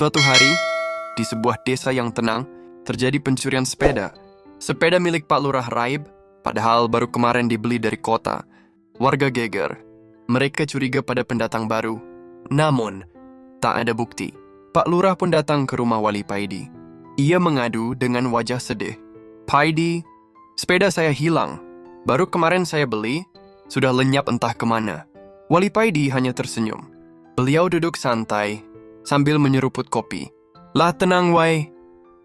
Suatu hari, di sebuah desa yang tenang, terjadi pencurian sepeda. Sepeda milik Pak Lurah Raib, padahal baru kemarin dibeli dari kota. Warga geger. Mereka curiga pada pendatang baru. Namun, tak ada bukti. Pak Lurah pun datang ke rumah Wali Paidi. Ia mengadu dengan wajah sedih. "Paidi, sepeda saya hilang. Baru kemarin saya beli, sudah lenyap entah kemana." Wali Paidi hanya tersenyum. Beliau duduk santai, sambil menyeruput kopi. "Lah tenang wai,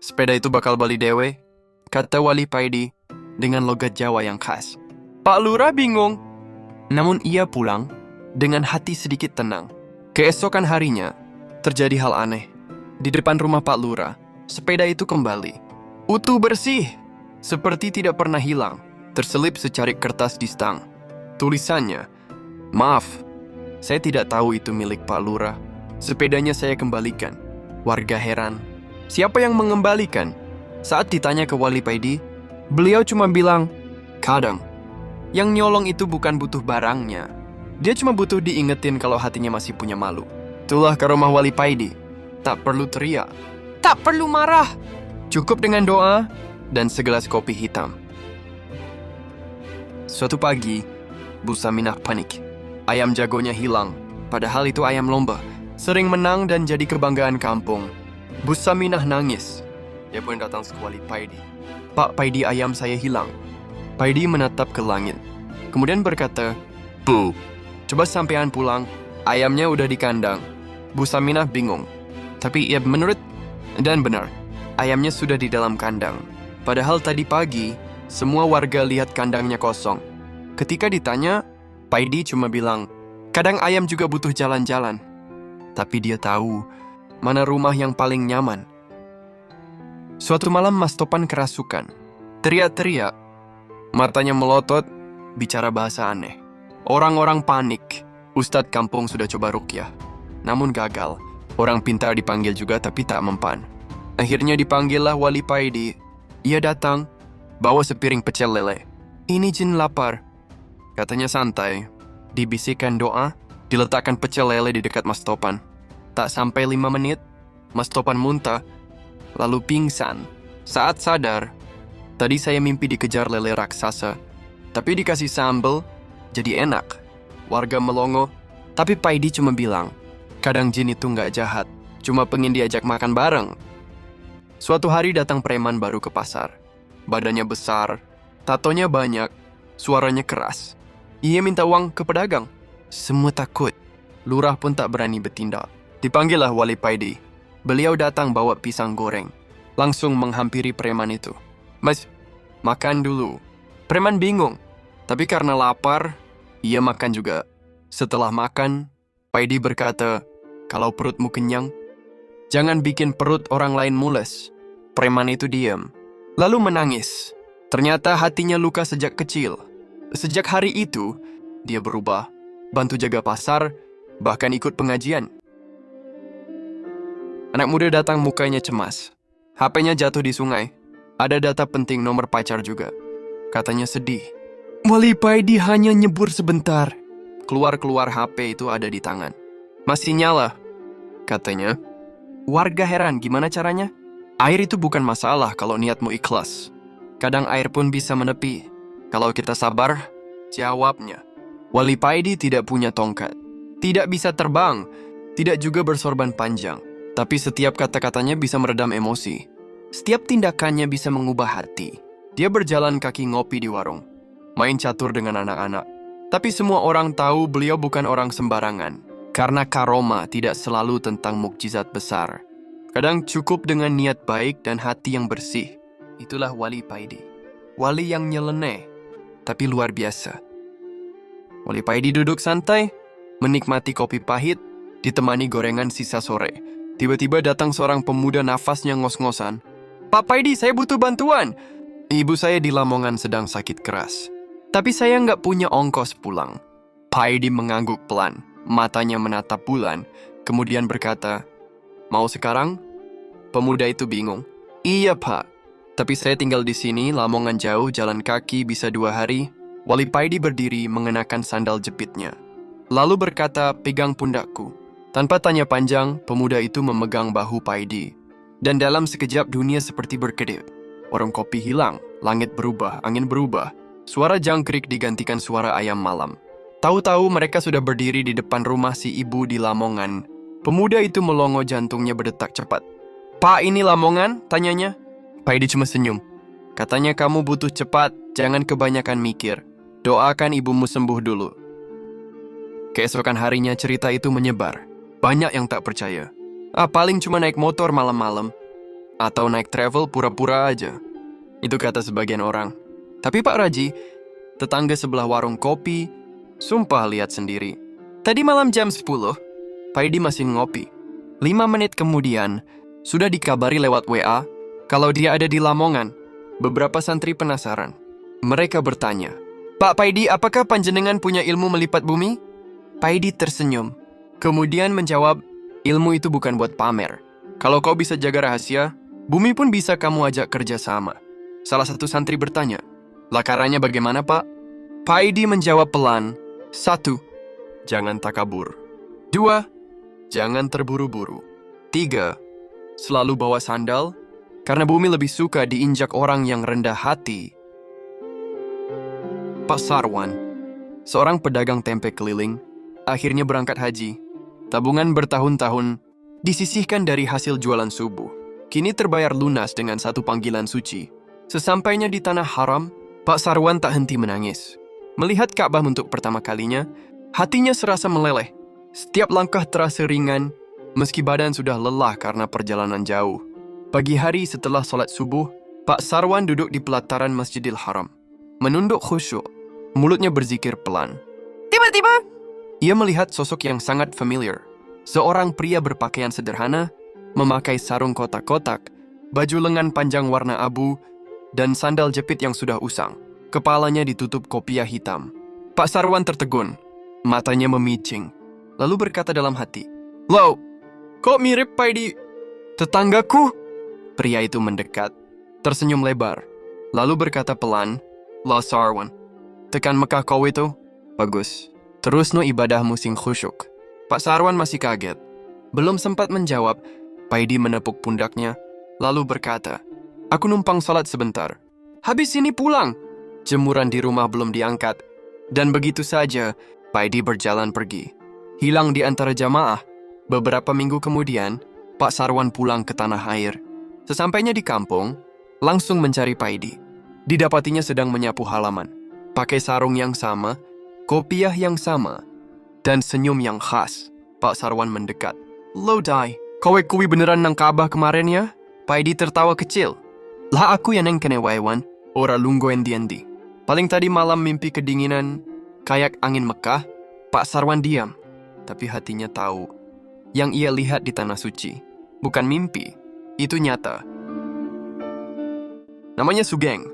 sepeda itu bakal bali dewe," kata Wali Paidi dengan logat Jawa yang khas. Pak Lurah bingung. Namun ia pulang dengan hati sedikit tenang. Keesokan harinya, terjadi hal aneh. Di depan rumah Pak Lurah, sepeda itu kembali. Utuh bersih, seperti tidak pernah hilang. Terselip secarik kertas di stang. Tulisannya, "Maaf, saya tidak tahu itu milik Pak Lurah. Sepedanya saya kembalikan." Warga heran. Siapa yang mengembalikan? Saat ditanya ke Wali Paidi, beliau cuma bilang, "Kadang, yang nyolong itu bukan butuh barangnya. Dia cuma butuh diingetin kalau hatinya masih punya malu." Itulah ke rumah Wali Paidi. Tak perlu teriak, tak perlu marah. Cukup dengan doa dan segelas kopi hitam. Suatu pagi, Bu Saminah panik. Ayam jagonya hilang, padahal itu ayam lomba. Sering menang dan jadi kebanggaan kampung. Bu Saminah nangis. Dia pun datang ke Wali Paidi. "Pak Paidi, ayam saya hilang." Paidi menatap ke langit. Kemudian berkata, "Bu, coba sampean pulang. Ayamnya udah di kandang." Bu Saminah bingung. Tapi ia menurut dan benar. Ayamnya sudah di dalam kandang. Padahal tadi pagi, semua warga lihat kandangnya kosong. Ketika ditanya, Paidi cuma bilang, "Kadang ayam juga butuh jalan-jalan." Tapi dia tahu mana rumah yang paling nyaman. Suatu malam Mas Topan kerasukan. Teriak-teriak. Matanya melotot, bicara bahasa aneh. Orang-orang panik. Ustadz kampung sudah coba ruqyah, namun gagal. Orang pintar dipanggil juga tapi tak mempan. Akhirnya dipanggillah Wali Paidi. Ia datang, bawa sepiring pecel lele. "Ini jin lapar," katanya santai. Dibisikkan doa, diletakkan pecel lele di dekat Mas Topan. Tak sampai 5 menit, Mas Topan muntah, lalu pingsan. Saat sadar, "Tadi saya mimpi dikejar lele raksasa, tapi dikasih sambal, jadi enak." Warga melongo, tapi Paidi cuma bilang, "Kadang jin itu nggak jahat, cuma pengen diajak makan bareng." Suatu hari datang preman baru ke pasar. Badannya besar, tatonya banyak, suaranya keras. Ia minta uang ke pedagang. Semua takut. Lurah pun tak berani bertindak. Dipanggillah Wali Paidi. Beliau datang bawa pisang goreng. Langsung menghampiri preman itu. "Mas, makan dulu." Preman bingung. Tapi karena lapar, ia makan juga. Setelah makan, Paidi berkata, "Kalau perutmu kenyang, jangan bikin perut orang lain mules." Preman itu diam, lalu menangis. Ternyata hatinya luka sejak kecil. Sejak hari itu, dia berubah, bantu jaga pasar, bahkan ikut pengajian. Anak muda datang mukanya cemas. HP-nya jatuh di sungai. Ada data penting nomor pacar juga. Katanya sedih. Wali Paidi hanya nyebur sebentar. Keluar-keluar HP itu ada di tangan. "Masih nyala," katanya. Warga heran, gimana caranya? Air itu bukan masalah kalau niatmu ikhlas. Kadang air pun bisa menepi. Kalau kita sabar, jawabnya. Wali Paidi tidak punya tongkat. Tidak bisa terbang. Tidak juga bersorban panjang. Tapi setiap kata-katanya bisa meredam emosi. Setiap tindakannya bisa mengubah hati. Dia berjalan kaki ngopi di warung. Main catur dengan anak-anak. Tapi semua orang tahu beliau bukan orang sembarangan. Karena karoma tidak selalu tentang mukjizat besar. Kadang cukup dengan niat baik dan hati yang bersih. Itulah Wali Paidi. Wali yang nyeleneh, tapi luar biasa. Wali Paidi duduk santai, menikmati kopi pahit, ditemani gorengan sisa sore. Tiba-tiba datang seorang pemuda nafasnya ngos-ngosan. "Pak Paidi, saya butuh bantuan. Ibu saya di Lamongan sedang sakit keras. Tapi saya nggak punya ongkos pulang." Paidi mengangguk pelan, matanya menatap bulan, kemudian berkata, "Mau sekarang?" Pemuda itu bingung. "Iya Pak, tapi saya tinggal di sini, Lamongan jauh, jalan kaki bisa 2 hari. Wali Paidi berdiri mengenakan sandal jepitnya. Lalu berkata, "Pegang pundakku." Tanpa tanya panjang, pemuda itu memegang bahu Paidi. Dan dalam sekejap dunia seperti berkedip. Warung kopi hilang, langit berubah, angin berubah. Suara jangkrik digantikan suara ayam malam. Tahu-tahu mereka sudah berdiri di depan rumah si ibu di Lamongan. Pemuda itu melongo, jantungnya berdetak cepat. "Pak, ini Lamongan?" tanyanya. Paidi cuma senyum. Katanya, "Kamu butuh cepat, jangan kebanyakan mikir. Doakan ibumu sembuh dulu." Keesokan harinya cerita itu menyebar. Banyak yang tak percaya. Paling cuma naik motor malam-malam. Atau naik travel pura-pura aja. Itu kata sebagian orang. Tapi Pak Raji, tetangga sebelah warung kopi, sumpah lihat sendiri. Tadi malam jam 10, Paidi masih ngopi. 5 menit kemudian, sudah dikabari lewat WA kalau dia ada di Lamongan. Beberapa santri penasaran. Mereka bertanya, "Pak Paidi, apakah panjenengan punya ilmu melipat bumi?" Paidi tersenyum. Kemudian menjawab, "Ilmu itu bukan buat pamer. Kalau kau bisa jaga rahasia, bumi pun bisa kamu ajak kerja sama." Salah satu santri bertanya, "Lakarannya bagaimana, Pak?" Paidi menjawab pelan, 1. Jangan takabur. 2. Jangan terburu-buru. 3. Selalu bawa sandal, karena bumi lebih suka diinjak orang yang rendah hati. Pak Sarwan, seorang pedagang tempe keliling, akhirnya berangkat haji. Tabungan bertahun-tahun disisihkan dari hasil jualan subuh. Kini terbayar lunas dengan satu panggilan suci. Sesampainya di tanah haram, Pak Sarwan tak henti menangis. Melihat Ka'bah untuk pertama kalinya, hatinya serasa meleleh. Setiap langkah terasa ringan, meski badan sudah lelah karena perjalanan jauh. Pagi hari setelah sholat subuh, Pak Sarwan duduk di pelataran Masjidil Haram. Menunduk khusyuk, mulutnya berzikir pelan. Tiba-tiba, ia melihat sosok yang sangat familiar. Seorang pria berpakaian sederhana, memakai sarung kotak-kotak, baju lengan panjang warna abu, dan sandal jepit yang sudah usang. Kepalanya ditutup kopiah hitam. Pak Sarwan tertegun, matanya memicing, lalu berkata dalam hati, "Loh, kok mirip Paidi? Tetanggaku?" Pria itu mendekat, tersenyum lebar, lalu berkata pelan, "Lah Sarwan, tekan Mekah kau itu? Bagus. Terus no ibadahmu sing khusyuk." Pak Sarwan masih kaget. Belum sempat menjawab, Paidi menepuk pundaknya, lalu berkata, "Aku numpang salat sebentar. Habis ini pulang." Jemuran di rumah belum diangkat. Dan begitu saja, Paidi berjalan pergi. Hilang di antara jamaah. Beberapa minggu kemudian, Pak Sarwan pulang ke tanah air. Sesampainya di kampung, langsung mencari Paidi. Didapatinya sedang menyapu halaman. Pakai sarung yang sama, kopiah yang sama, dan senyum yang khas. Pak Sarwan mendekat. "Lo Dai, kowe kuwi beneran nang Ka'bah kemarin ya?" Paidi tertawa kecil. "Lah aku yang neng kene waiwan, ora lunggo endi-endi. Paling tadi malam mimpi kedinginan, kayak angin Mekah." Pak Sarwan diam, tapi hatinya tahu. Yang ia lihat di tanah suci, bukan mimpi, itu nyata. Namanya Sugeng,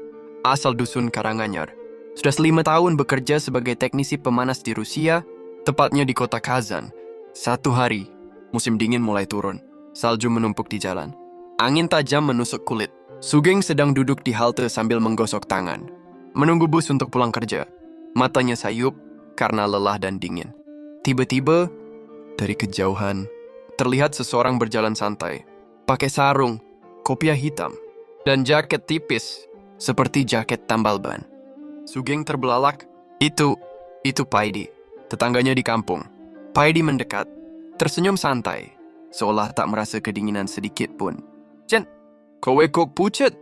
asal dusun Karanganyar. Sudah 5 tahun bekerja sebagai teknisi pemanas di Rusia, tepatnya di kota Kazan. Satu hari, musim dingin mulai turun. Salju menumpuk di jalan. Angin tajam menusuk kulit. Sugeng sedang duduk di halte sambil menggosok tangan. Menunggu bus untuk pulang kerja. Matanya sayup karena lelah dan dingin. Tiba-tiba, dari kejauhan, terlihat seseorang berjalan santai. Pakai sarung, kopiah hitam, dan jaket tipis, seperti jaket tambal ban. Sugeng terbelalak. Itu Paidi, tetangganya di kampung. Paidi mendekat, tersenyum santai, seolah tak merasa kedinginan sedikit pun. "Jen, kowe kok pucet?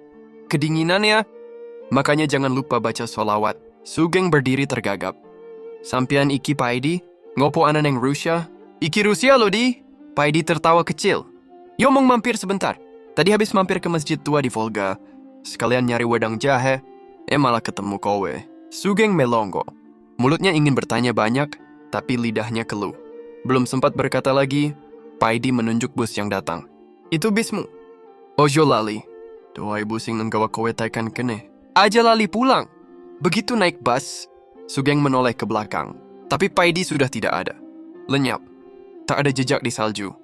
Kedinginan ya? Makanya jangan lupa baca sholawat." Sugeng berdiri tergagap. "Sampian iki Paidi, ngopo ana neng Rusia?" "Iki Rusia lo di?" Paidi tertawa kecil. "Yo mong mampir sebentar. Tadi habis mampir ke masjid tua di Volga. Sekalian nyari wedang jahe. Malah ketemu kowe." Sugeng melongo. Mulutnya ingin bertanya banyak, tapi lidahnya keluh. Belum sempat berkata lagi, Paidi menunjuk bus yang datang. "Itu bismu." "Ojo lali. Doa ibu sing nenggawa kowe taikan kene." "Aja lali pulang." Begitu naik bus, Sugeng menoleh ke belakang. Tapi Paidi sudah tidak ada. Lenyap. Tak ada jejak di salju.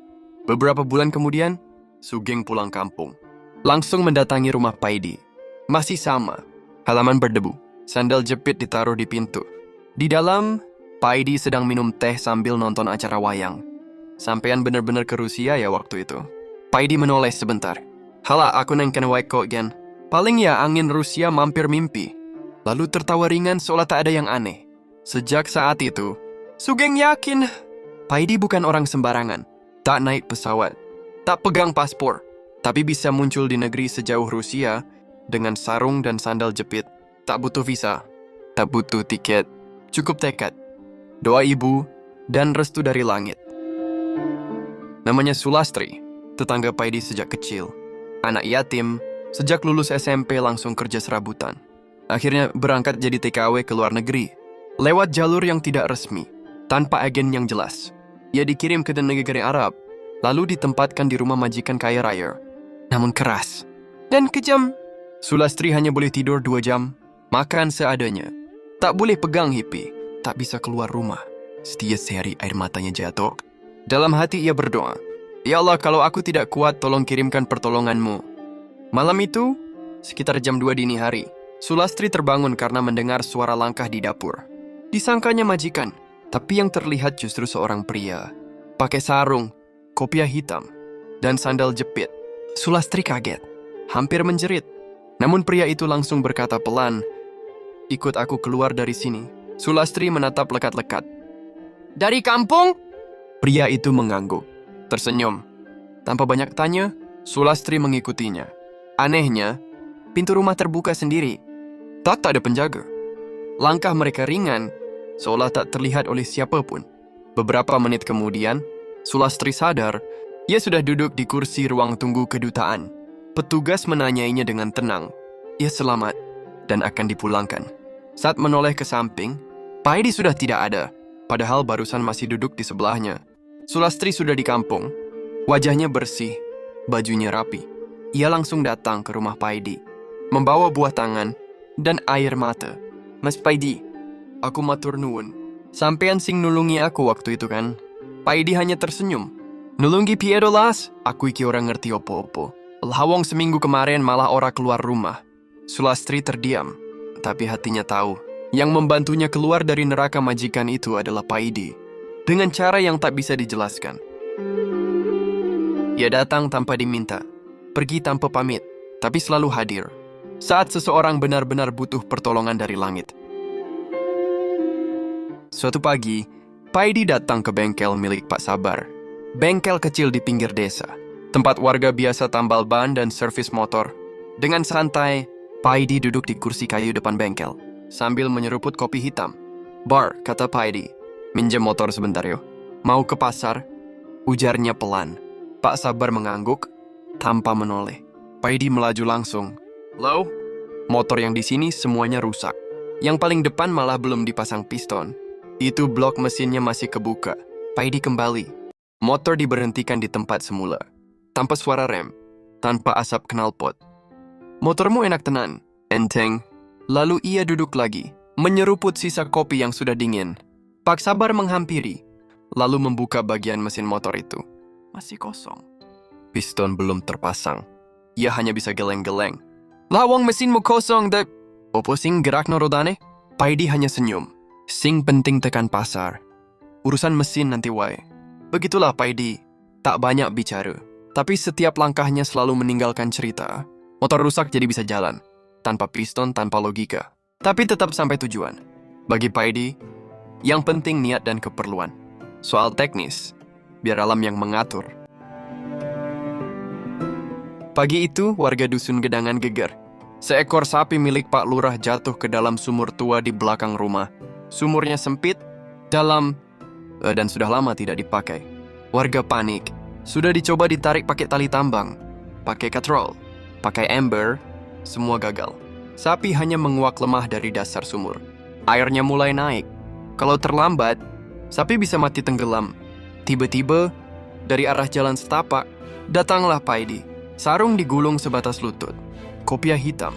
Beberapa bulan kemudian, Sugeng pulang kampung. Langsung mendatangi rumah Paidi. Masih sama. Halaman berdebu. Sandal jepit ditaruh di pintu. Di dalam, Paidi sedang minum teh sambil nonton acara wayang. Sampean benar-benar ke Rusia ya waktu itu? Paidi menoleh sebentar. Halah, aku neng kena waik kok, Gen. Paling ya angin Rusia mampir mimpi. Lalu tertawa ringan seolah tak ada yang aneh. Sejak saat itu, Sugeng yakin Paidi bukan orang sembarangan. Tak naik pesawat, tak pegang paspor, tapi bisa muncul di negeri sejauh Rusia dengan sarung dan sandal jepit. Tak butuh visa, tak butuh tiket, cukup tekad, doa ibu, dan restu dari langit. Namanya Sulastri, tetangga Paidi sejak kecil. Anak yatim, sejak lulus SMP langsung kerja serabutan. Akhirnya berangkat jadi TKW ke luar negeri. Lewat jalur yang tidak resmi, tanpa agen yang jelas. Ia dikirim ke negara Arab, lalu ditempatkan di rumah majikan kaya raya. Namun keras dan kejam. Sulastri hanya boleh tidur 2 jam, makan seadanya. Tak boleh pegang HP, tak bisa keluar rumah. Setiap sehari air matanya jatuh. Dalam hati ia berdoa, "Ya Allah, kalau aku tidak kuat, tolong kirimkan pertolonganmu." Malam itu, sekitar jam 2 dini hari, Sulastri terbangun karena mendengar suara langkah di dapur. Disangkanya majikan, tapi yang terlihat justru seorang pria. Pakai sarung, kopiah hitam, dan sandal jepit. Sulastri kaget, hampir menjerit. Namun pria itu langsung berkata pelan, "Ikut aku keluar dari sini." Sulastri menatap lekat-lekat. "Dari kampung?" Pria itu mengangguk, tersenyum. Tanpa banyak tanya, Sulastri mengikutinya. Anehnya, pintu rumah terbuka sendiri. Tak ada penjaga. Langkah mereka ringan, seolah tak terlihat oleh siapapun. Beberapa menit kemudian, Sulastri sadar, ia sudah duduk di kursi ruang tunggu kedutaan. Petugas menanyainya dengan tenang. Ia selamat dan akan dipulangkan. Saat menoleh ke samping, Paidi sudah tidak ada, padahal barusan masih duduk di sebelahnya. Sulastri sudah di kampung. Wajahnya bersih, bajunya rapi. Ia langsung datang ke rumah Paidi, membawa buah tangan dan air mata. "Mas Paidi, aku matur nuwun. Sampean sing nulungi aku waktu itu kan?" Paidi hanya tersenyum. "Nulungi piedo las, aku iki orang ngerti opo-opo. Lawong seminggu kemarin malah ora keluar rumah." Sulastri terdiam, tapi hatinya tahu, yang membantunya keluar dari neraka majikan itu adalah Paidi. Dengan cara yang tak bisa dijelaskan. Ia datang tanpa diminta, pergi tanpa pamit, tapi selalu hadir saat seseorang benar-benar butuh pertolongan dari langit. Suatu pagi, Paidi datang ke bengkel milik Pak Sabar. Bengkel kecil di pinggir desa, tempat warga biasa tambal ban dan servis motor. Dengan santai, Paidi duduk di kursi kayu depan bengkel, sambil menyeruput kopi hitam. "Bar," kata Paidi. "Minjem motor sebentar yo. Mau ke pasar?" Ujarnya pelan. Pak Sabar mengangguk, tanpa menoleh. Paidi melaju langsung. "Low, motor yang di sini semuanya rusak. Yang paling depan malah belum dipasang piston. Itu blok mesinnya masih kebuka." Paidi kembali. Motor diberhentikan di tempat semula. Tanpa suara rem, tanpa asap knalpot. "Motormu enak tenan, enteng." Lalu ia duduk lagi, menyeruput sisa kopi yang sudah dingin. Pak Sabar menghampiri, lalu membuka bagian mesin motor itu. Masih kosong. Piston belum terpasang. Ia hanya bisa geleng-geleng. "Lawang mesinmu kosong, dek." "Opo sing gerak no rodane?" Paidi hanya senyum. "Sing penting tekan pasar. Urusan mesin nanti wae." Begitulah Paidi, tak banyak bicara. Tapi setiap langkahnya selalu meninggalkan cerita. Motor rusak jadi bisa jalan. Tanpa piston, tanpa logika. Tapi tetap sampai tujuan. Bagi Paidi, yang penting niat dan keperluan. Soal teknis, biar alam yang mengatur. Pagi itu, warga dusun Gedangan geger. Seekor sapi milik Pak Lurah jatuh ke dalam sumur tua di belakang rumah. Sumurnya sempit, dalam, dan sudah lama tidak dipakai. Warga panik. Sudah dicoba ditarik pakai tali tambang, pakai katrol, pakai ember, semua gagal. Sapi hanya menguak lemah dari dasar sumur. Airnya mulai naik. Kalau terlambat, sapi bisa mati tenggelam. Tiba-tiba, dari arah jalan setapak, datanglah Paidi. Sarung digulung sebatas lutut, kopiah hitam,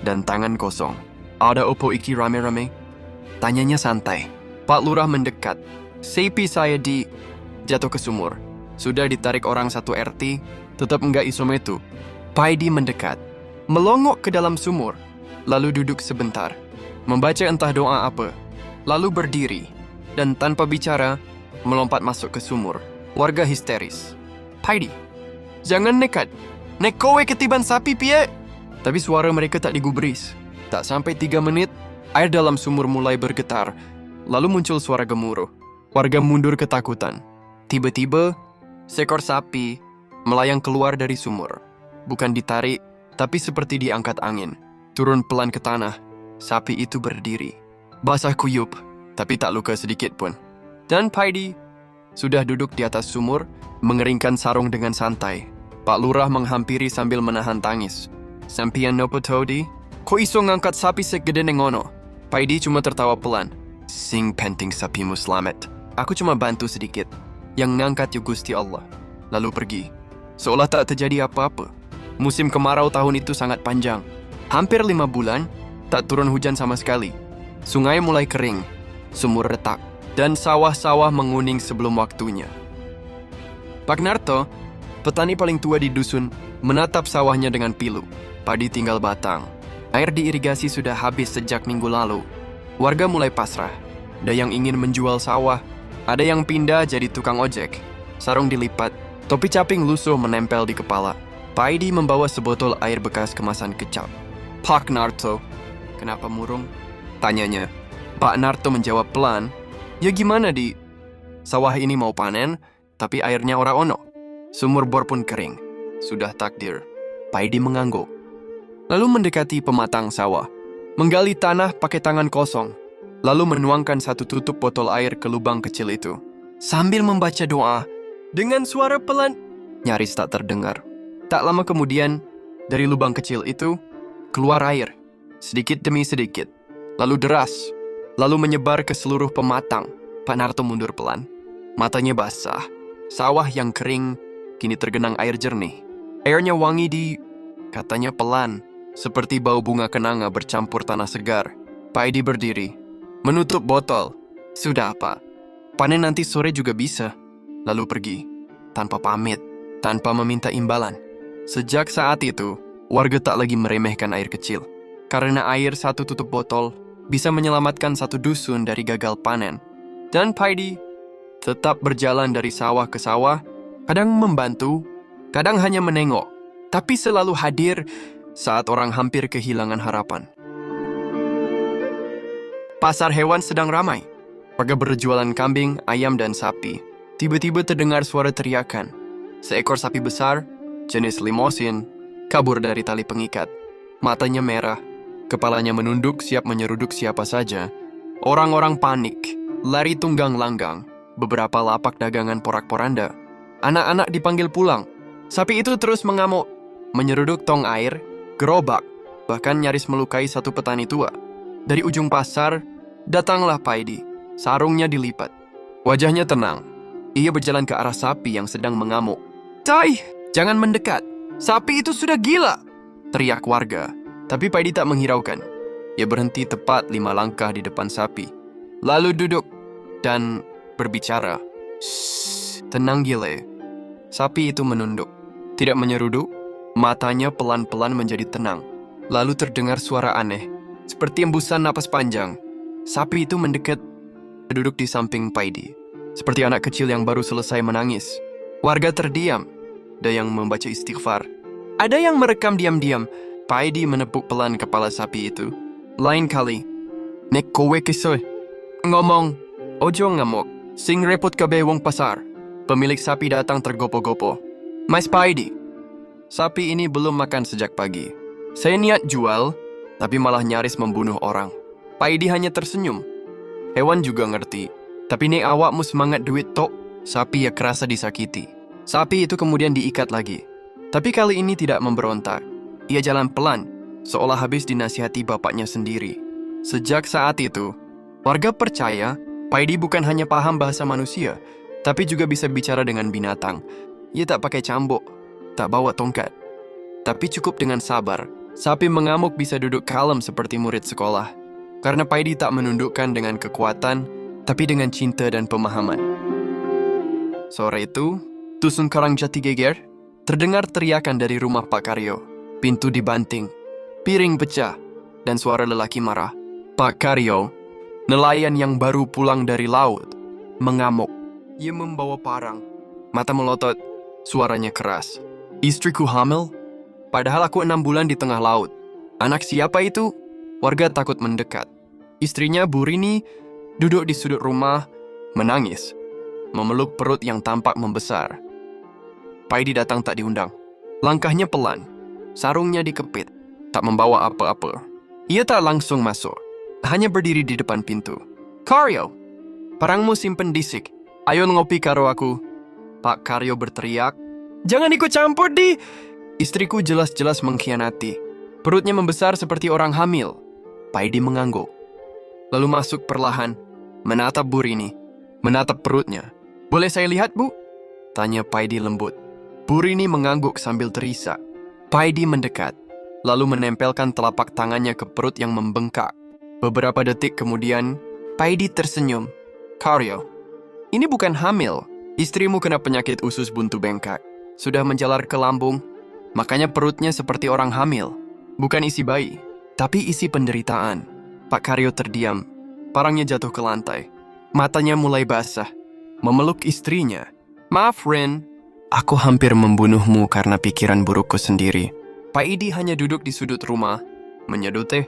dan tangan kosong. "Ada opo iki rame-rame?" Tanyanya santai. Pak Lurah mendekat. "Sapi saya jatuh ke sumur. Sudah ditarik orang satu RT, tetap enggak iso metu." Paidi mendekat, melongok ke dalam sumur, lalu duduk sebentar, membaca entah doa apa, lalu berdiri, dan tanpa bicara, melompat masuk ke sumur. Warga histeris. Paidi, jangan nekat. Nek kowe ketiban sapi pie. Tapi suara mereka tak digubris. Tak sampai 3 menit, air dalam sumur mulai bergetar. Lalu muncul suara gemuruh. Warga mundur ketakutan. Tiba-tiba, seekor sapi melayang keluar dari sumur. Bukan ditarik, tapi seperti diangkat angin. Turun pelan ke tanah. Sapi itu berdiri. Basah kuyup, tapi tak luka sedikit pun. Dan Paidi sudah duduk di atas sumur, mengeringkan sarung dengan santai. Pak Lurah menghampiri sambil menahan tangis. Sampian nopo todi? Ko iso ngangkat sapi segede nengono? Paidi cuma tertawa pelan. Sing penting sapimu selamat. Aku cuma bantu sedikit. Yang ngangkat ya Gusti Allah. Lalu pergi. Seolah tak terjadi apa-apa. Musim kemarau tahun itu sangat panjang. Hampir 5 bulan, tak turun hujan sama sekali. Sungai mulai kering, sumur retak, dan sawah-sawah menguning sebelum waktunya. Pak Narto, petani paling tua di dusun, menatap sawahnya dengan pilu. Padi tinggal batang. Air diirigasi sudah habis sejak minggu lalu. Warga mulai pasrah. Ada yang ingin menjual sawah, ada yang pindah jadi tukang ojek. Sarung dilipat, topi caping lusuh menempel di kepala. Paidi membawa sebotol air bekas kemasan kecap. Pak Narto, kenapa murung? Tanyanya. Pak Narto menjawab pelan, ya gimana di? Sawah ini mau panen, tapi airnya ora ono. Sumur bor pun kering. Sudah takdir. Paidi mengangguk. Lalu mendekati pematang sawah. Menggali tanah pakai tangan kosong. Lalu menuangkan satu tutup botol air ke lubang kecil itu. Sambil membaca doa, dengan suara pelan, nyaris tak terdengar. Tak lama kemudian, dari lubang kecil itu, keluar air. Sedikit demi sedikit. Lalu deras. Lalu menyebar ke seluruh pematang. Pak Narto mundur pelan. Matanya basah. Sawah yang kering kini tergenang air jernih. Airnya wangi katanya pelan, seperti bau bunga kenanga bercampur tanah segar. Paidi berdiri, menutup botol. Sudah apa? Panen nanti sore juga bisa. Lalu pergi, tanpa pamit, tanpa meminta imbalan. Sejak saat itu, warga tak lagi meremehkan air kecil. Karena air satu tutup botol bisa menyelamatkan satu dusun dari gagal panen. Dan Paidi tetap berjalan dari sawah ke sawah, kadang membantu, kadang hanya menengok, tapi selalu hadir saat orang hampir kehilangan harapan. Pasar hewan sedang ramai. Warga berjualan kambing, ayam, dan sapi. Tiba-tiba terdengar suara teriakan. Seekor sapi besar, jenis limosin, kabur dari tali pengikat. Matanya merah, kepalanya menunduk siap menyeruduk siapa saja. Orang-orang panik, lari tunggang langgang. Beberapa lapak dagangan porak-poranda. Anak-anak dipanggil pulang. Sapi itu terus mengamuk, menyeruduk tong air, gerobak, bahkan nyaris melukai satu petani tua. Dari ujung pasar, datanglah Paidi. Sarungnya dilipat. Wajahnya tenang. Ia berjalan ke arah sapi yang sedang mengamuk. "Tai, jangan mendekat. Sapi itu sudah gila!" teriak warga. Tapi Paidi tak menghiraukan. Ia berhenti tepat 5 langkah di depan sapi. Lalu duduk dan berbicara. "Shh, tenang gile." Sapi itu menunduk. Tidak menyeruduk, matanya pelan-pelan menjadi tenang. Lalu terdengar suara aneh, seperti embusan napas panjang. Sapi itu mendekat, duduk di samping Paidi, seperti anak kecil yang baru selesai menangis. Warga terdiam. Ada yang membaca istighfar. Ada yang merekam diam-diam. Paidi menepuk pelan kepala sapi itu. "Lain kali, nek kowe kesoy ngomong, ojo ngamuk. Sing repot kabeh wong pasar." Pemilik sapi datang tergopo-gopo. "Mas Paidi, sapi ini belum makan sejak pagi. Saya niat jual, tapi malah nyaris membunuh orang." Paidi hanya tersenyum. Hewan juga ngerti. Tapi nek awakmu semangat duit tok, sapi ya kerasa disakiti. Sapi itu kemudian diikat lagi. Tapi kali ini tidak memberontak. Ia jalan pelan, seolah habis dinasihati bapaknya sendiri. Sejak saat itu, warga percaya Paidi bukan hanya paham bahasa manusia, tapi juga bisa bicara dengan binatang. Ia tak pakai cambuk, tak bawa tongkat. Tapi cukup dengan sabar, sapi mengamuk bisa duduk kalem seperti murid sekolah. Karena Paidi tak menundukkan dengan kekuatan, tapi dengan cinta dan pemahaman. Sore itu, dusun Karangjati geger, terdengar teriakan dari rumah Pak Karyo. Pintu dibanting, piring pecah, dan suara lelaki marah. Pak Karyo, nelayan yang baru pulang dari laut, mengamuk. Ia membawa parang, Mata melotot, suaranya keras. Istriku hamil? Padahal aku 6 bulan di tengah laut. Anak siapa itu? Warga takut mendekat. Istrinya Bu Rini duduk di sudut rumah, menangis, memeluk perut yang tampak membesar. Paidi datang tak diundang. Langkahnya pelan, sarungnya dikepit, tak membawa apa-apa. Ia tak langsung masuk, hanya berdiri di depan pintu. Karyo, parangmu simpen disik. Ayo ngopi karo aku. Pak Karyo berteriak. Jangan ikut campur di... Istriku jelas-jelas mengkhianati. Perutnya membesar seperti orang hamil. Paidi mengangguk. Lalu masuk perlahan, menatap Bu Rini, menatap perutnya. Boleh saya lihat, Bu? Tanya Paidi lembut. Bu Rini mengangguk sambil terisak. Paidi mendekat, lalu menempelkan telapak tangannya ke perut yang membengkak. Beberapa detik kemudian, Paidi tersenyum. Karyo, ini bukan hamil. Istrimu kena penyakit usus buntu bengkak. Sudah menjalar ke lambung, makanya perutnya seperti orang hamil. Bukan isi bayi, tapi isi penderitaan. Pak Karyo terdiam. Parangnya jatuh ke lantai. Matanya mulai basah. Memeluk istrinya. Maaf, Ren. Aku hampir membunuhmu karena pikiran burukku sendiri. Pak Idi hanya duduk di sudut rumah, menyeduh teh.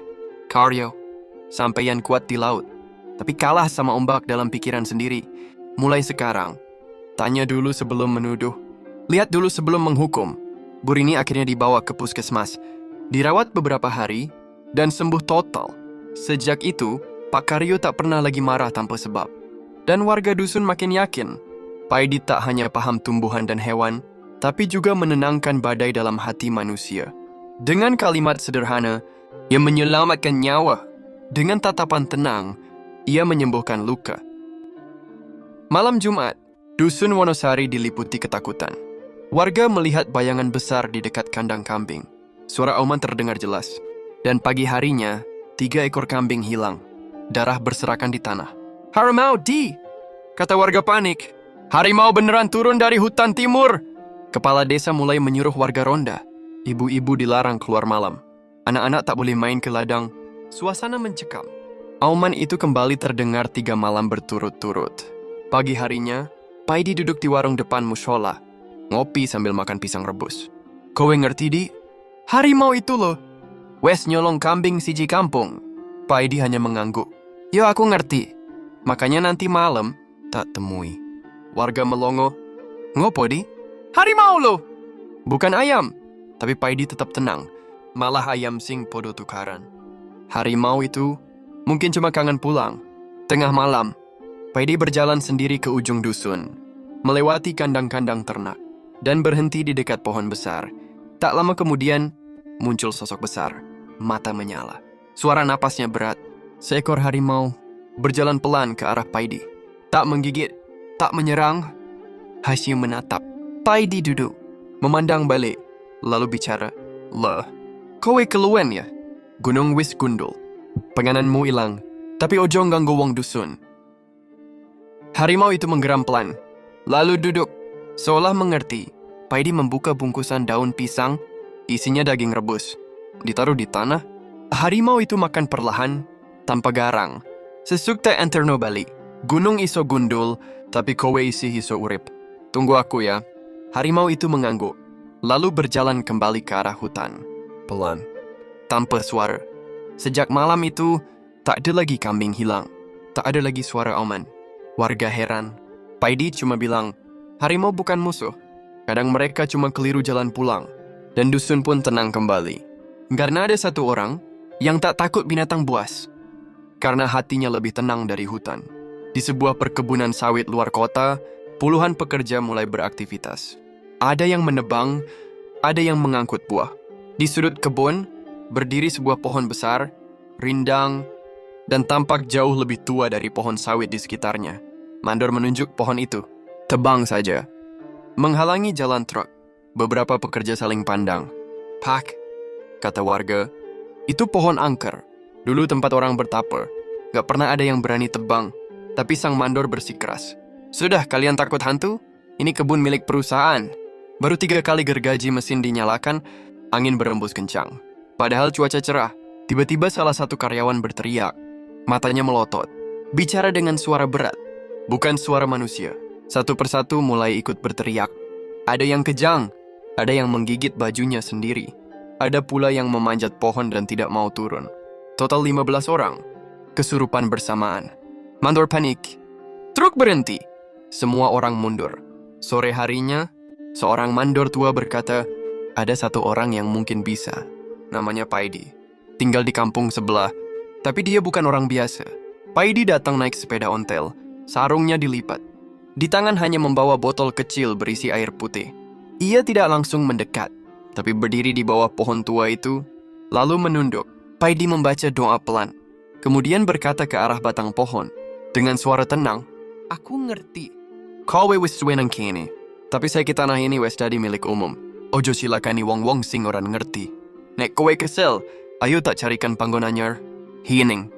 Karyo, sampeyan kuat di laut, tapi kalah sama ombak dalam pikiran sendiri. Mulai sekarang, tanya dulu sebelum menuduh. Lihat dulu sebelum menghukum. Bu Rini akhirnya dibawa ke puskesmas. Dirawat beberapa hari, dan sembuh total. Sejak itu, Pak Karyo tak pernah lagi marah tanpa sebab. Dan warga dusun makin yakin, Paidi tak hanya paham tumbuhan dan hewan, tapi juga menenangkan badai dalam hati manusia. Dengan kalimat sederhana, ia menyelamatkan nyawa. Dengan tatapan tenang, ia menyembuhkan luka. Malam Jumat, dusun Wonosari diliputi ketakutan. Warga melihat bayangan besar di dekat kandang kambing. Suara auman terdengar jelas. Dan pagi harinya, 3 ekor kambing hilang. Darah berserakan di tanah. Harimau, Di! Kata warga panik. Harimau beneran turun dari hutan timur. Kepala desa mulai menyuruh warga ronda. Ibu-ibu dilarang keluar malam. Anak-anak tak boleh main ke ladang. Suasana mencekam. Auman itu kembali terdengar 3 malam berturut-turut. Pagi harinya, Paidi duduk di warung depan mushola, ngopi sambil makan pisang rebus. Kowe ngerti, Di? Harimau itu loh. Wes nyolong kambing siji kampung. Paidi hanya mengangguk. Yo, aku ngerti. Makanya nanti malam, tak temui. Warga melongo. Ngopo, Di? Harimau loh. Bukan ayam. Tapi Paidi tetap tenang. Malah ayam sing podo tukaran. Harimau itu mungkin cuma kangen pulang. Tengah malam, Paidi berjalan sendiri ke ujung dusun, melewati kandang-kandang ternak, dan berhenti di dekat pohon besar. Tak lama kemudian, muncul sosok besar. Mata menyala. Suara napasnya berat. Seekor harimau berjalan pelan ke arah Paidi. Tak menggigit, tak menyerang, hanya menatap. Paidi duduk, memandang balik, lalu bicara. Lah, kowe keluwen ya? Gunung wis gundul. Pengananmu hilang, tapi ojo ganggu wong dusun. Harimau itu menggeram pelan, lalu duduk, seolah mengerti. Paidi membuka bungkusan daun pisang, isinya daging rebus. Ditaruh di tanah. Harimau itu makan perlahan, tanpa garang. Sesukte enterno bali. Gunung iso gundul, tapi kowe isi iso urip. Tunggu aku ya. Harimau itu mengangguk, lalu berjalan kembali ke arah hutan. Pelan, tanpa suara. Sejak malam itu, tak ada lagi kambing hilang. Tak ada lagi suara auman. Warga heran. Paidi cuma bilang, harimau bukan musuh. Kadang mereka cuma keliru jalan pulang. Dan dusun pun tenang kembali. Karena ada satu orang yang tak takut binatang buas. Karena hatinya lebih tenang dari hutan. Di sebuah perkebunan sawit luar kota, puluhan pekerja mulai beraktivitas. Ada yang menebang, ada yang mengangkut buah. Di sudut kebun, berdiri sebuah pohon besar, rindang, dan tampak jauh lebih tua dari pohon sawit di sekitarnya. Mandor menunjuk pohon itu. Tebang saja. Menghalangi jalan truk. Beberapa pekerja saling pandang. Pak, kata warga, itu pohon angker. Dulu tempat orang bertapa. Gak pernah ada yang berani tebang. Tapi sang mandor bersikeras. Sudah, kalian takut hantu? Ini kebun milik perusahaan. Baru 3 kali gergaji mesin dinyalakan, angin berembus kencang. Padahal cuaca cerah. Tiba-tiba salah satu karyawan berteriak. Matanya melotot. Bicara dengan suara berat. Bukan suara manusia. Satu persatu mulai ikut berteriak. Ada yang kejang, ada yang menggigit bajunya sendiri. Ada pula yang memanjat pohon dan tidak mau turun. Total 15 orang. Kesurupan bersamaan. Mandor panik. Truk berhenti. Semua orang mundur. Sore harinya, seorang mandor tua berkata, ada satu orang yang mungkin bisa. Namanya Paidi. Tinggal di kampung sebelah. Tapi dia bukan orang biasa. Paidi datang naik sepeda ontel. Sarungnya dilipat. Di tangan hanya membawa botol kecil berisi air putih. Ia tidak langsung mendekat, tapi berdiri di bawah pohon tua itu, lalu menunduk. Paidi membaca doa pelan, kemudian berkata ke arah batang pohon. Dengan suara tenang, aku ngerti. Kowe wis suwe nang kene, tapi saya tanah ini wis dadi milik umum. Ojo silakani wong-wong sing orang ngerti. Nek kowe kesel, ayo tak carikan panggon anyar. Hining.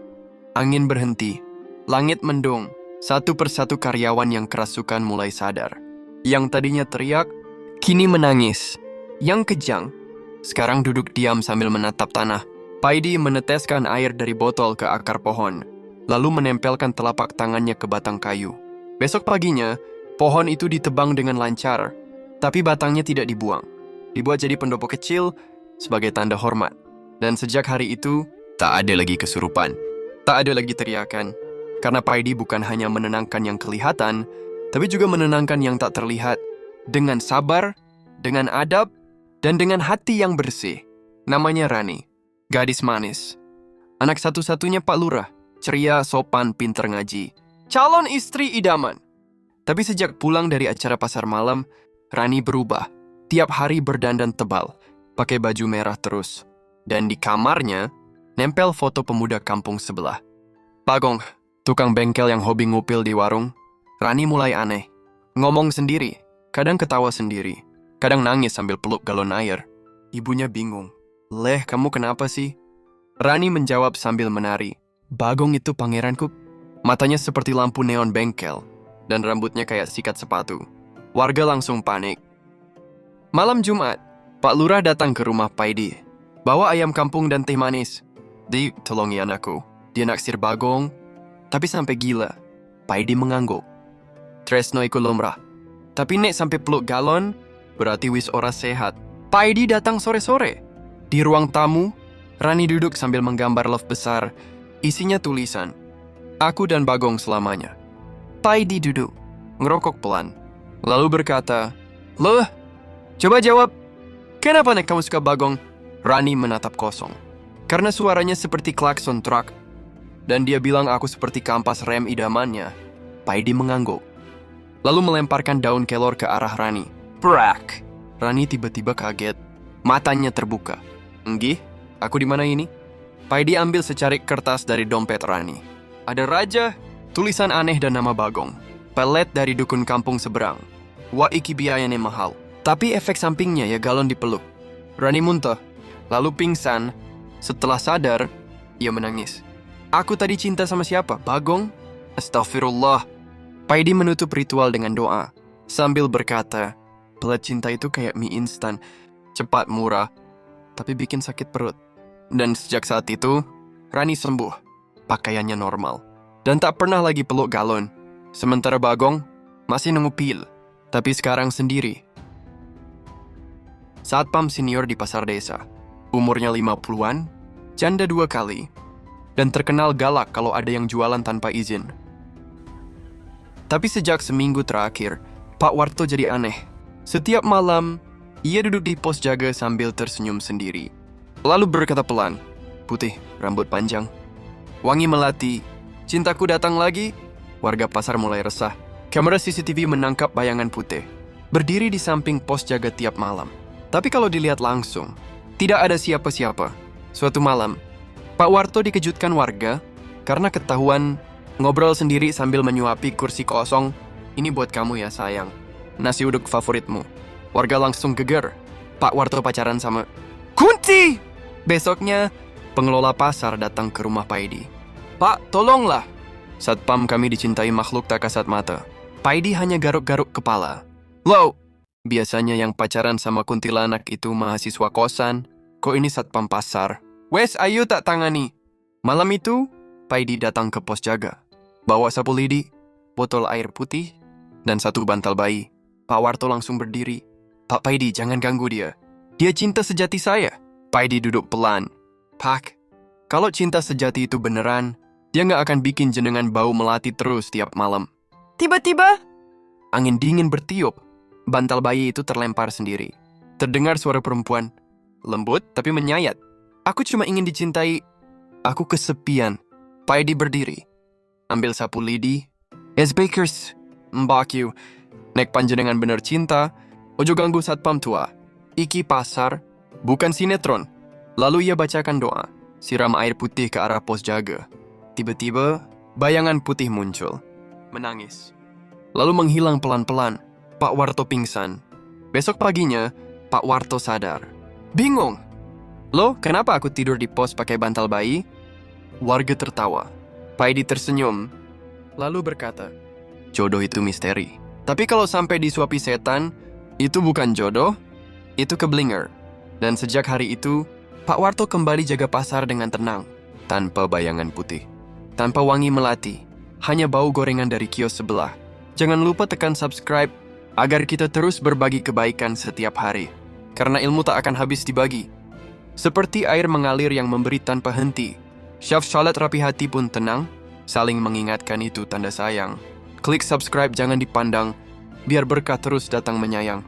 Angin berhenti. Langit mendung. Satu persatu karyawan yang kerasukan mulai sadar. Yang tadinya teriak, kini menangis. Yang kejang, sekarang duduk diam sambil menatap tanah. Paidi meneteskan air dari botol ke akar pohon, lalu menempelkan telapak tangannya ke batang kayu. Besok paginya, pohon itu ditebang dengan lancar, tapi batangnya tidak dibuang. Dibuat jadi pendopo kecil sebagai tanda hormat. Dan sejak hari itu, tak ada lagi kesurupan. Tak ada lagi teriakan. Karena Paidi bukan hanya menenangkan yang kelihatan, tapi juga menenangkan yang tak terlihat. Dengan sabar, dengan adab, dan dengan hati yang bersih. Namanya Rani, gadis manis. Anak satu-satunya Pak Lurah, ceria, sopan, pinter ngaji. Calon istri idaman. Tapi sejak pulang dari acara pasar malam, Rani berubah. Tiap hari berdandan tebal, pakai baju merah terus. Dan di kamarnya, nempel foto pemuda kampung sebelah. Bagong, tukang bengkel yang hobi ngupil di warung. Rani mulai aneh. Ngomong sendiri, kadang ketawa sendiri, kadang nangis sambil peluk galon air. Ibunya bingung. Leh, kamu kenapa sih? Rani menjawab sambil menari. Bagong itu pangeranku. Matanya seperti lampu neon bengkel, dan rambutnya kayak sikat sepatu. Warga langsung panik. Malam Jumat, Pak Lurah datang ke rumah Paidi. Bawa ayam kampung dan teh manis. Di, tolongi anakku. Dia naksir Bagong, tapi sampai gila. Paidi mengangguk. Tresno iku lumrah. Tapi nek sampai peluk galon, berarti wis ora sehat. Paidi datang sore-sore. Di ruang tamu, Rani duduk sambil menggambar love besar. Isinya tulisan, aku dan Bagong selamanya. Paidi duduk, ngerokok pelan. Lalu berkata, loh, coba jawab. Kenapa nek kamu suka Bagong? Rani menatap kosong. Karena suaranya seperti klakson truk. Dan dia bilang aku seperti kampas rem idamannya. Paidi mengangguk. Lalu melemparkan daun kelor ke arah Rani. Prak! Rani tiba-tiba kaget. Matanya terbuka. Enggih, aku di mana ini? Paidi ambil secarik kertas dari dompet Rani. Ada raja, tulisan aneh dan nama Bagong. Pelet dari dukun kampung seberang. Wah, iki biayanya mahal. Tapi efek sampingnya ya galon dipeluk. Rani muntah, lalu pingsan. Setelah sadar, ia menangis. Aku tadi cinta sama siapa? Bagong? Astagfirullah. Paidi menutup ritual dengan doa, sambil berkata, pelet cinta itu kayak mie instan, cepat murah, tapi bikin sakit perut. Dan sejak saat itu, Rani sembuh, pakaiannya normal, dan tak pernah lagi peluk galon. Sementara Bagong masih ngupil, tapi sekarang sendiri. Satpam senior di pasar desa, umurnya 50-an, janda 2 kali, dan terkenal galak kalau ada yang jualan tanpa izin. Tapi sejak seminggu terakhir, Pak Warto jadi aneh. Setiap malam, ia duduk di pos jaga sambil tersenyum sendiri. Lalu berkata pelan, putih, rambut panjang, wangi melati, cintaku datang lagi. Warga pasar mulai resah. Kamera CCTV menangkap bayangan putih, berdiri di samping pos jaga tiap malam. Tapi kalau dilihat langsung, tidak ada siapa-siapa. Suatu malam, Pak Warto dikejutkan warga karena ketahuan ngobrol sendiri sambil menyuapi kursi kosong. Ini buat kamu ya sayang, nasi uduk favoritmu. Warga langsung geger. Pak Warto pacaran sama Kunti! Besoknya, pengelola pasar datang ke rumah Paidi. Pak, tolonglah. Satpam kami dicintai makhluk tak kasat mata. Paidi hanya garuk-garuk kepala. Loh, biasanya yang pacaran sama kuntilanak itu mahasiswa kosan. Kok ini satpam pasar? Wes, ayo tak tangani. Malam itu, Paidi datang ke pos jaga. Bawa sapu lidi, botol air putih, dan satu bantal bayi. Pak Warto langsung berdiri. Pak Paidi, jangan ganggu dia. Dia cinta sejati saya. Paidi duduk pelan. Pak, kalau cinta sejati itu beneran, dia nggak akan bikin jenengan bau melati terus tiap malam. Tiba-tiba, Angin dingin bertiup. Bantal bayi itu terlempar sendiri. Terdengar suara perempuan. Lembut tapi menyayat. Aku cuma ingin dicintai. Aku kesepian. Paidi berdiri. Ambil sapu lidi. Yes, Bakers. Mbak you. Nek panjenengan bener cinta. Ojo ganggu satpam tua. Iki pasar. Bukan sinetron. Lalu ia bacakan doa. Siram air putih ke arah pos jaga. Tiba-tiba, bayangan putih muncul. Menangis. Lalu menghilang pelan-pelan. Pak Warto pingsan. Besok paginya, Pak Warto sadar. Bingung. Loh, kenapa aku tidur di pos pakai bantal bayi? Warga tertawa. Paidi tersenyum, lalu berkata, jodoh itu misteri. Tapi kalau sampai disuapi setan, itu bukan jodoh, itu keblinger. Dan sejak hari itu, Pak Warto kembali jaga pasar dengan tenang, tanpa bayangan putih, tanpa wangi melati, hanya bau gorengan dari kios sebelah. Jangan lupa tekan subscribe, agar kita terus berbagi kebaikan setiap hari. Karena ilmu tak akan habis dibagi. Seperti air mengalir yang memberi tanpa henti. Syaf salat rapi hati pun tenang, saling mengingatkan itu tanda sayang. Klik subscribe jangan dipandang, biar berkah terus datang menyayang.